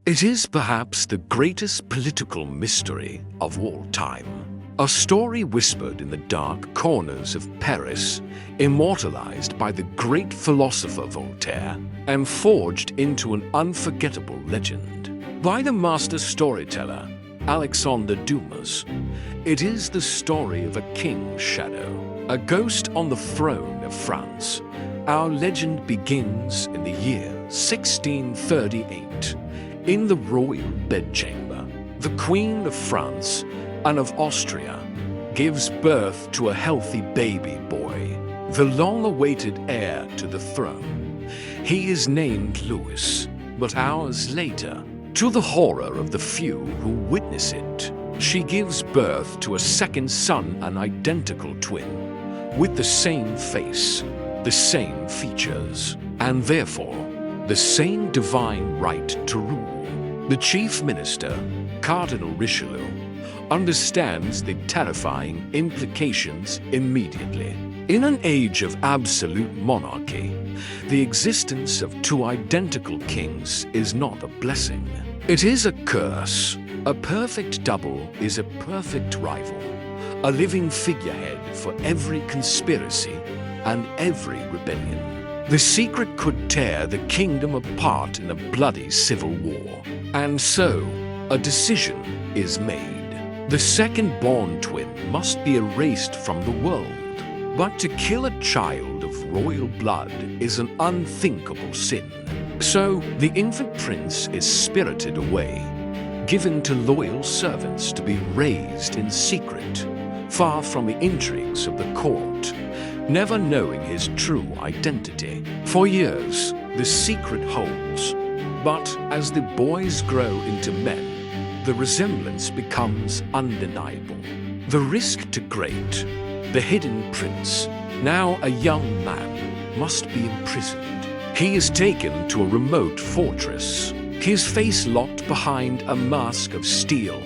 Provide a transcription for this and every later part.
It is perhaps the greatest political mystery of all time. A story whispered in the dark corners of Paris, immortalized by the great philosopher Voltaire, and forged into an unforgettable legend by the master storyteller Alexandre Dumas. It is the story of a king's shadow, a ghost on the throne of France. Our legend begins in the year 1638. In the royal bedchamber, the Queen of France and of Austria gives birth to a healthy baby boy, the long-awaited heir to the throne. He is named Louis, but hours later, to the horror of the few who witness it, she gives birth to a second son, an identical twin, with the same face, the same features, and therefore the same divine right to rule. The chief minister, Cardinal Richelieu, understands the terrifying implications immediately. In an age of absolute monarchy, the existence of two identical kings is not a blessing. It is a curse. A perfect double is a perfect rival, a living figurehead for every conspiracy and every rebellion. The secret could tear the kingdom apart in a bloody civil war. And so, a decision is made. The second-born twin must be erased from the world. But to kill a child of royal blood is an unthinkable sin. So, the infant prince is spirited away, given to loyal servants to be raised in secret, far from the intrigues of the court, never knowing his true identity. For years, the secret holds. But as the boys grow into men, the resemblance becomes undeniable. The risk too great. The hidden prince, now a young man, must be imprisoned. He is taken to a remote fortress, his face locked behind a mask of steel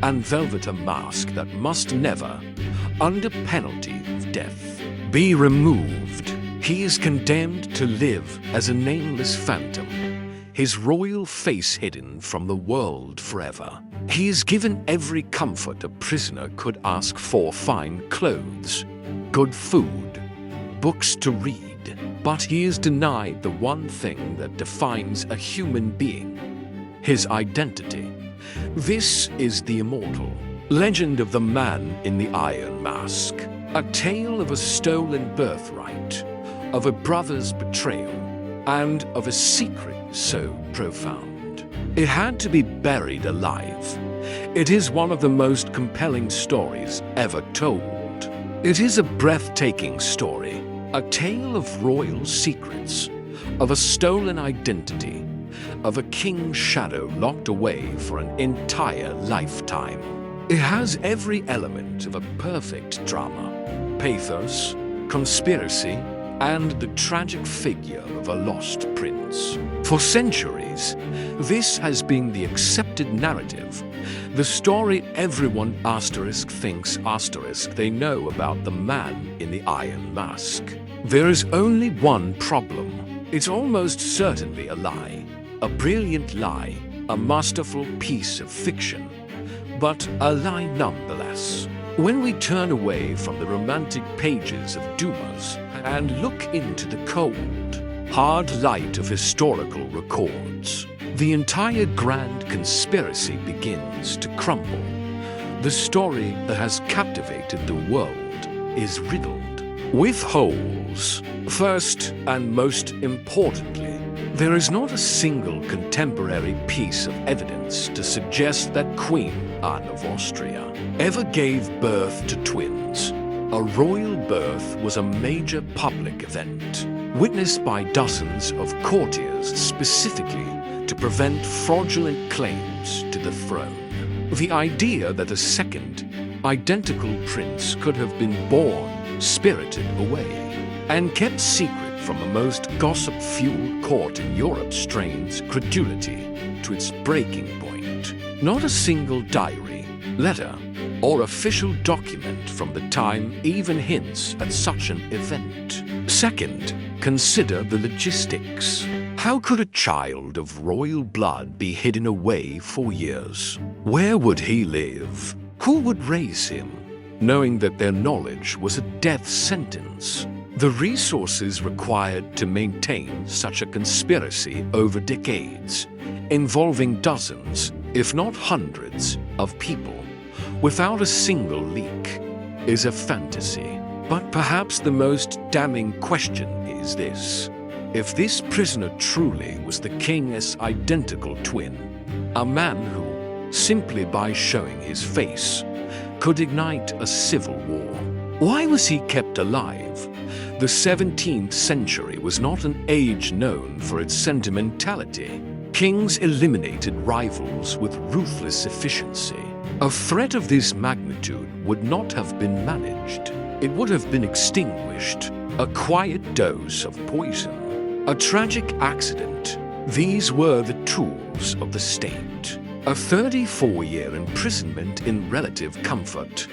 and velvet, a mask that must never, under penalty of death, be removed. He is condemned to live as a nameless phantom, his royal face hidden from the world forever. He is given every comfort a prisoner could ask for: fine clothes, good food, books to read. But he is denied the one thing that defines a human being: his identity. This is the immortal legend of the man in the iron mask, a tale of a stolen birthright, of a brother's betrayal, and of a secret so profound it had to be buried alive. It is one of the most compelling stories ever told. It is a breathtaking story, a tale of royal secrets, of a stolen identity, of a king's shadow locked away for an entire lifetime. It has every element of a perfect drama: pathos, conspiracy, and the tragic figure of a lost prince. For centuries, this has been the accepted narrative, the story everyone thinks they know about the man in the iron mask. There is only one problem. It's almost certainly a lie, a brilliant lie, a masterful piece of fiction, but a lie nonetheless. When we turn away from the romantic pages of Dumas and look into the cold, hard light of historical records, the entire grand conspiracy begins to crumble. The story that has captivated the world is riddled with holes. First and most importantly, there is not a single contemporary piece of evidence to suggest that Queen Anne of Austria ever gave birth to twins. A royal birth was a major public event, witnessed by dozens of courtiers specifically to prevent fraudulent claims to the throne. The idea that a second, identical prince could have been born, spirited away, and kept secret from the most gossip-fueled court in Europe strains credulity to its breaking point. Not a single diary, letter, or official document from the time even hints at such an event. Second, consider the logistics. How could a child of royal blood be hidden away for years? Where would he live? Who would raise him, knowing that their knowledge was a death sentence? The resources required to maintain such a conspiracy over decades, involving dozens, if not hundreds, of people, without a single leak, is a fantasy. But perhaps the most damning question is this. If this prisoner truly was the king's identical twin, a man who, simply by showing his face, could ignite a civil war, why was he kept alive? The 17th century was not an age known for its sentimentality. Kings eliminated rivals with ruthless efficiency. A threat of this magnitude would not have been managed. It would have been extinguished. A quiet dose of poison. A tragic accident. These were the tools of the state. A 34-year imprisonment in relative comfort,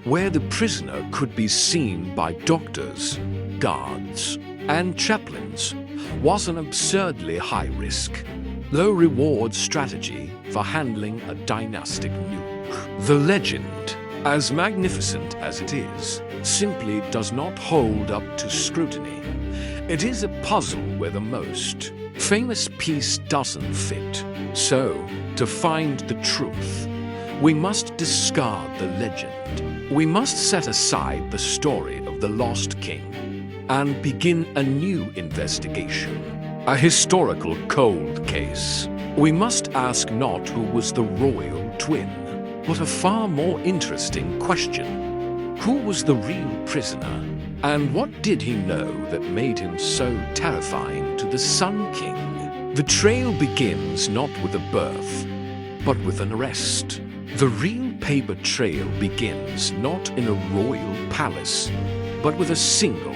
where the prisoner could be seen by doctors, guards, and chaplains, was an absurdly high-risk, low-reward strategy for handling a dynastic nuke. The legend, as magnificent as it is, simply does not hold up to scrutiny. It is a puzzle where the most famous piece doesn't fit. So, to find the truth, we must discard the legend. We must set aside the story of the lost king and begin a new investigation, a historical cold case. We must ask not who was the royal twin, but a far more interesting question. Who was the real prisoner? And what did he know that made him so terrifying to the Sun King? The trail begins not with a birth, but with an arrest. The real paper trail begins not in a royal palace, but with a single,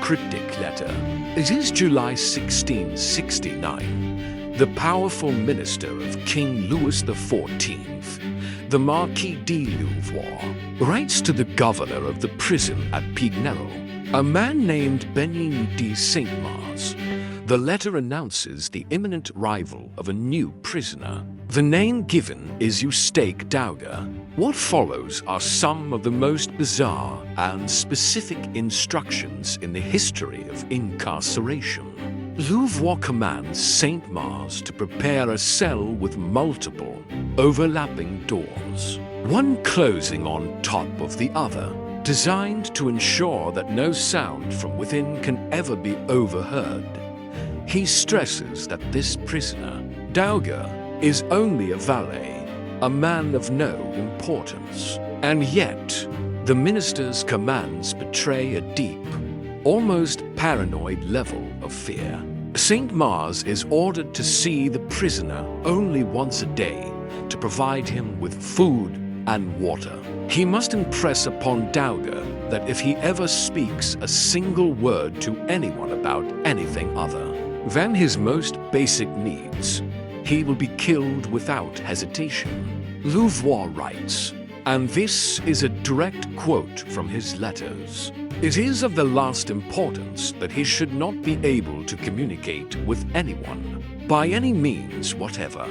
cryptic letter. It is July 1669. The powerful minister of King Louis XIV, the Marquis de Louvois, writes to the governor of the prison at Pignerol, a man named Benin de Saint-Mars. The letter announces the imminent arrival of a new prisoner. The name given is Eustache Dauger. What follows are some of the most bizarre and specific instructions in the history of incarceration. Louvois commands Saint-Mars to prepare a cell with multiple, overlapping doors, one closing on top of the other, designed to ensure that no sound from within can ever be overheard. He stresses that this prisoner, Dauger, is only a valet, a man of no importance. And yet, the minister's commands betray a deep, almost paranoid level of fear. Saint-Mars is ordered to see the prisoner only once a day to provide him with food and water. He must impress upon Dauger that if he ever speaks a single word to anyone about anything other than his most basic needs, he will be killed without hesitation. Louvois writes, and this is a direct quote from his letters, "It is of the last importance that he should not be able to communicate with anyone, by any means whatever.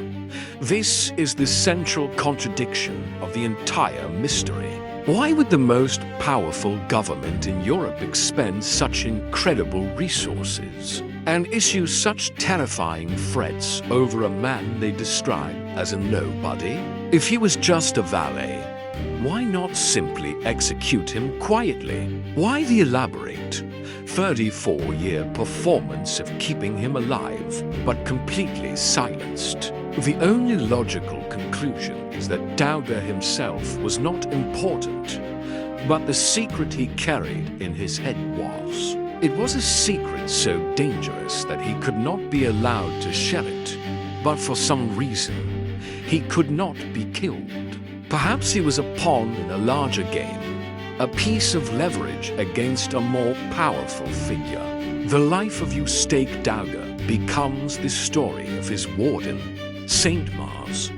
This is the central contradiction of the entire mystery. Why would the most powerful government in Europe expend such incredible resources and issue such terrifying threats over a man they describe as a nobody? If he was just a valet, why not simply execute him quietly? Why the elaborate 34-year performance of keeping him alive but completely silenced? The only logical conclusion is that Dauger himself was not important, but the secret he carried in his head was. It was a secret so dangerous that he could not be allowed to share it, but for some reason, he could not be killed. Perhaps he was a pawn in a larger game, a piece of leverage against a more powerful figure. The life of Eustache Dauger becomes the story of his warden, Saint-Mars,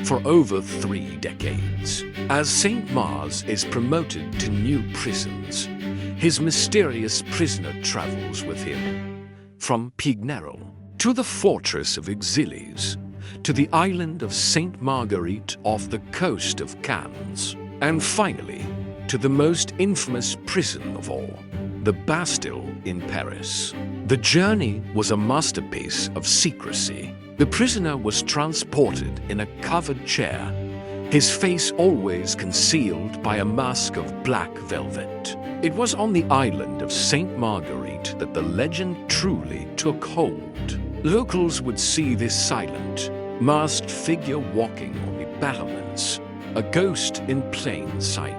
for over 3 decades. As Saint-Mars is promoted to new prisons, his mysterious prisoner travels with him. From Pignerol to the fortress of Exilles, to the island of Sainte Marguerite off the coast of Cannes, and finally, to the most infamous prison of all, the Bastille in Paris. The journey was a masterpiece of secrecy. The prisoner was transported in a covered chair, his face always concealed by a mask of black velvet. It was on the island of Sainte Marguerite that the legend truly took hold. Locals would see this silent, masked figure walking on the battlements, a ghost in plain sight.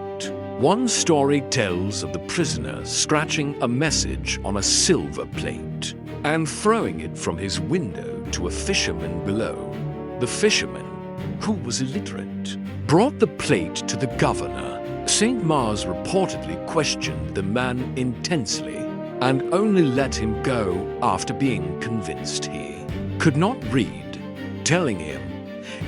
One story tells of the prisoner scratching a message on a silver plate and throwing it from his window to a fisherman below. The fisherman, who was illiterate, brought the plate to the governor. Saint Mars reportedly questioned the man intensely and only let him go after being convinced he could not read, telling him,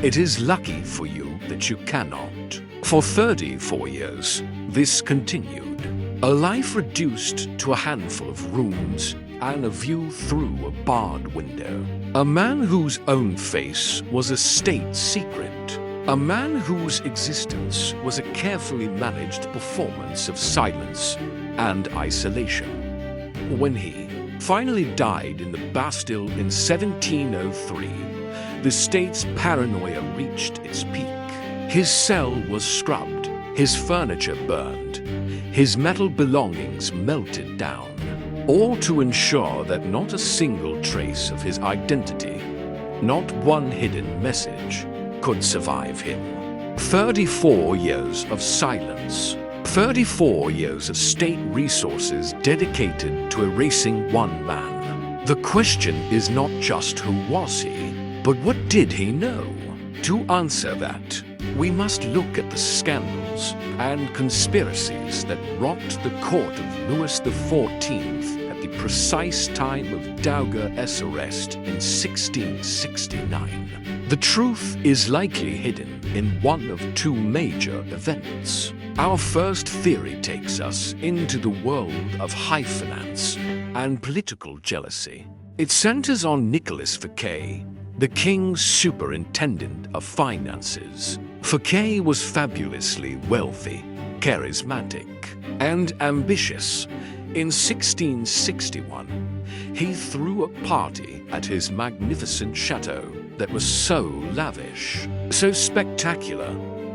"It is lucky for you that you cannot." For 34 years, this continued. A life reduced to a handful of rooms and a view through a barred window. A man whose own face was a state secret. A man whose existence was a carefully managed performance of silence and isolation. When he finally died in the Bastille in 1703, the state's paranoia reached its peak. His cell was scrubbed, his furniture burned, his metal belongings melted down, all to ensure that not a single trace of his identity, not one hidden message, could survive him. 34 years of silence, 34 years of state resources dedicated to erasing one man. The question is not just who was he, but what did he know? To answer that, we must look at the scandals and conspiracies that rocked the court of Louis XIV at the precise time of Dauger's arrest in 1669. The truth is likely hidden in one of two major events. Our first theory takes us into the world of high finance and political jealousy. It centers on Nicolas Fouquet, the king's superintendent of finances. Fouquet was fabulously wealthy, charismatic, and ambitious. In 1661, he threw a party at his magnificent chateau that was so lavish, so spectacular,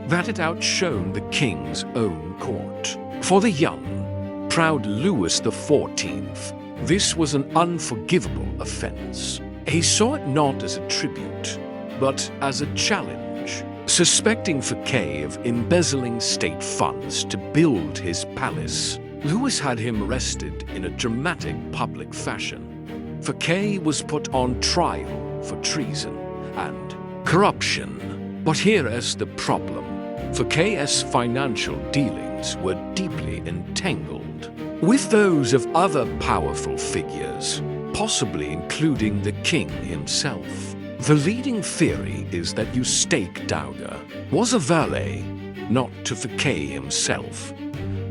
that it outshone the king's own court. For the young, proud Louis XIV, this was an unforgivable offense. He saw it not as a tribute, but as a challenge. Suspecting Fouquet of embezzling state funds to build his palace, Louis had him arrested in a dramatic public fashion. Fouquet was put on trial for treason and corruption. But here is the problem. Fouquet's financial dealings were deeply entangled with those of other powerful figures, possibly including the king himself. The leading theory is that Eustache Dauger was a valet, not to Fouquet himself,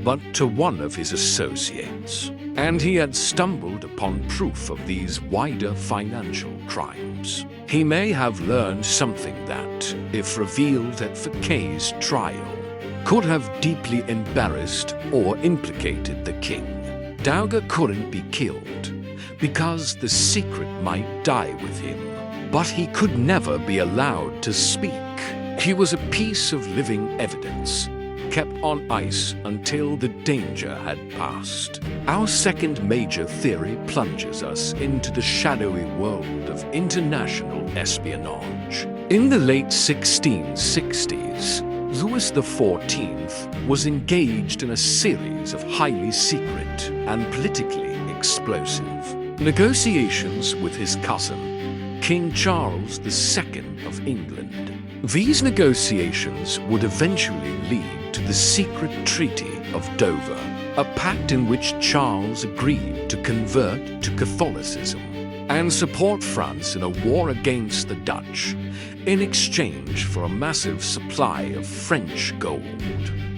but to one of his associates, and he had stumbled upon proof of these wider financial crimes. He may have learned something that, if revealed at Fouquet's trial, could have deeply embarrassed or implicated the king. Dauger couldn't be killed, because the secret might die with him. But he could never be allowed to speak. He was a piece of living evidence, kept on ice until the danger had passed. Our second major theory plunges us into the shadowy world of international espionage. In the late 1660s, Louis XIV was engaged in a series of highly secret and politically explosive negotiations with his cousin, King Charles II of England. These negotiations would eventually lead to the secret Treaty of Dover, a pact in which Charles agreed to convert to Catholicism and support France in a war against the Dutch in exchange for a massive supply of French gold.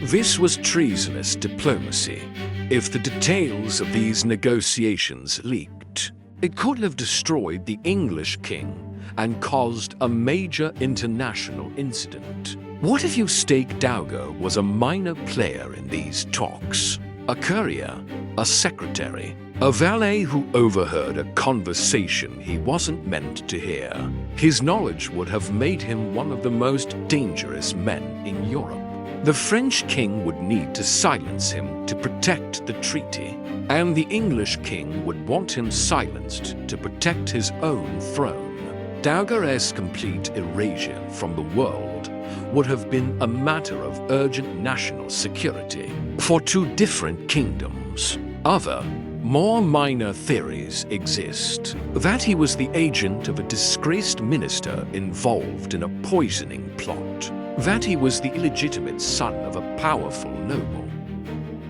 This was treasonous diplomacy if the details of these negotiations leaked. It could have destroyed the English king and caused a major international incident. What if Eustache Dauger was a minor player in these talks? A courier, a secretary, a valet who overheard a conversation he wasn't meant to hear. His knowledge would have made him one of the most dangerous men in Europe. The French king would need to silence him to protect the treaty, and the English king would want him silenced to protect his own throne. Dauger's complete erasure from the world would have been a matter of urgent national security for two different kingdoms. Other, more minor theories exist. That he was the agent of a disgraced minister involved in a poisoning plot. That he was the illegitimate son of a powerful noble.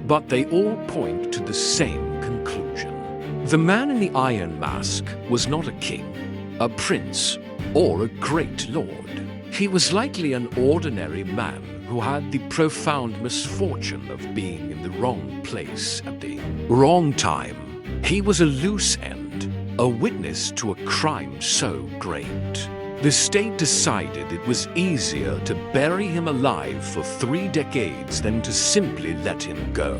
But they all point to the same conclusion. The man in the iron mask was not a king, a prince, or a great lord. He was likely an ordinary man who had the profound misfortune of being in the wrong place at the wrong time. He was a loose end, a witness to a crime so great. The state decided it was easier to bury him alive for 3 decades than to simply let him go.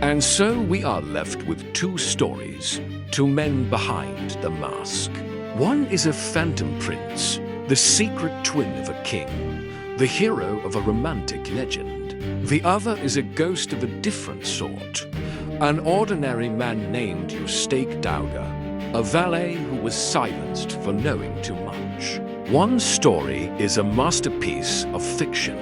And so we are left with two stories, two men behind the mask. One is a phantom prince, the secret twin of a king, the hero of a romantic legend. The other is a ghost of a different sort, an ordinary man named Eustache Dauger, a valet who was silenced for knowing too much. One story is a masterpiece of fiction.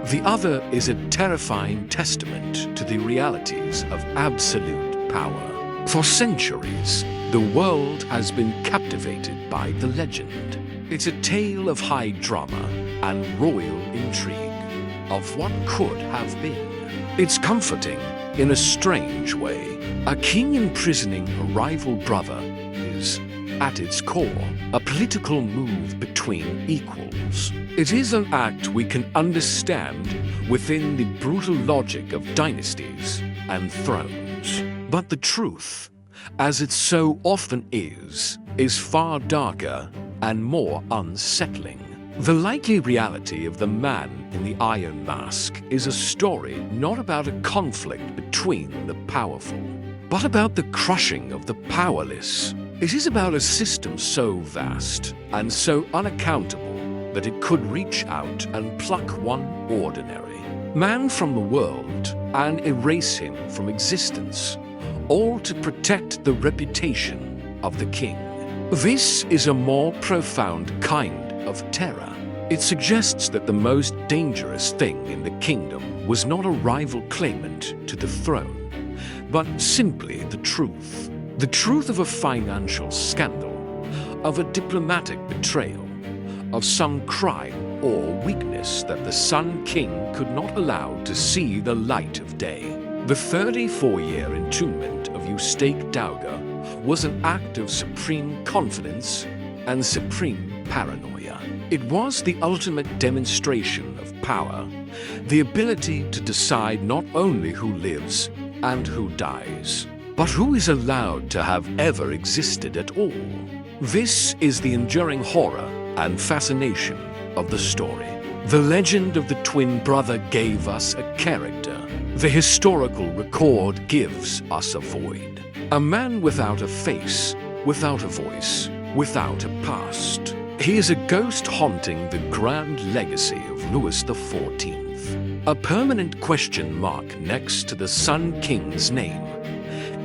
The other is a terrifying testament to the realities of absolute power. For centuries, the world has been captivated by the legend. It's a tale of high drama and royal intrigue, of what could have been. It's comforting in a strange way. A king imprisoning a rival brother is, at its core, a political move between equals. It is an act we can understand within the brutal logic of dynasties and thrones. But the truth, as it so often is far darker and more unsettling. The likely reality of the man in the iron mask is a story not about a conflict between the powerful, but about the crushing of the powerless. It is about a system so vast and so unaccountable that it could reach out and pluck one ordinary man from the world and erase him from existence, all to protect the reputation of the king. This is a more profound kind of terror. It suggests that the most dangerous thing in the kingdom was not a rival claimant to the throne, but simply the truth. The truth of a financial scandal, of a diplomatic betrayal, of some crime or weakness that the Sun King could not allow to see the light of day. The 34-year entombment of Eustache Dauger was an act of supreme confidence and supreme paranoia. It was the ultimate demonstration of power, the ability to decide not only who lives and who dies, but who is allowed to have ever existed at all. This is the enduring horror and fascination of the story. The legend of the twin brother gave us a character. The historical record gives us a void. A man without a face, without a voice, without a past. He is a ghost haunting the grand legacy of Louis XIV. A permanent question mark next to the Sun King's name.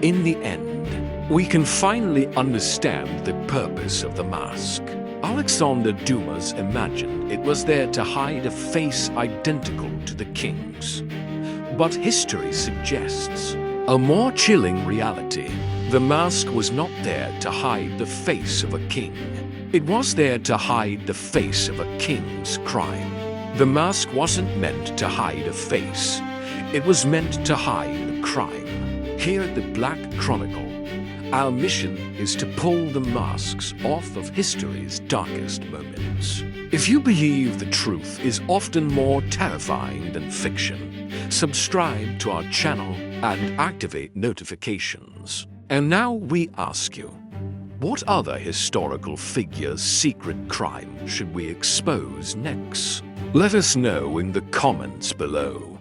In the end, we can finally understand the purpose of the mask. Alexandre Dumas imagined it was there to hide a face identical to the king's. But history suggests a more chilling reality. The mask was not there to hide the face of a king. It was there to hide the face of a king's crime. The mask wasn't meant to hide a face. It was meant to hide the crime. Here at the Black Chronicle, our mission is to pull the masks off of history's darkest moments. If you believe the truth is often more terrifying than fiction, subscribe to our channel and activate notifications. And now we ask you, What other historical figure's secret crime should we expose next? Let us know in the comments below.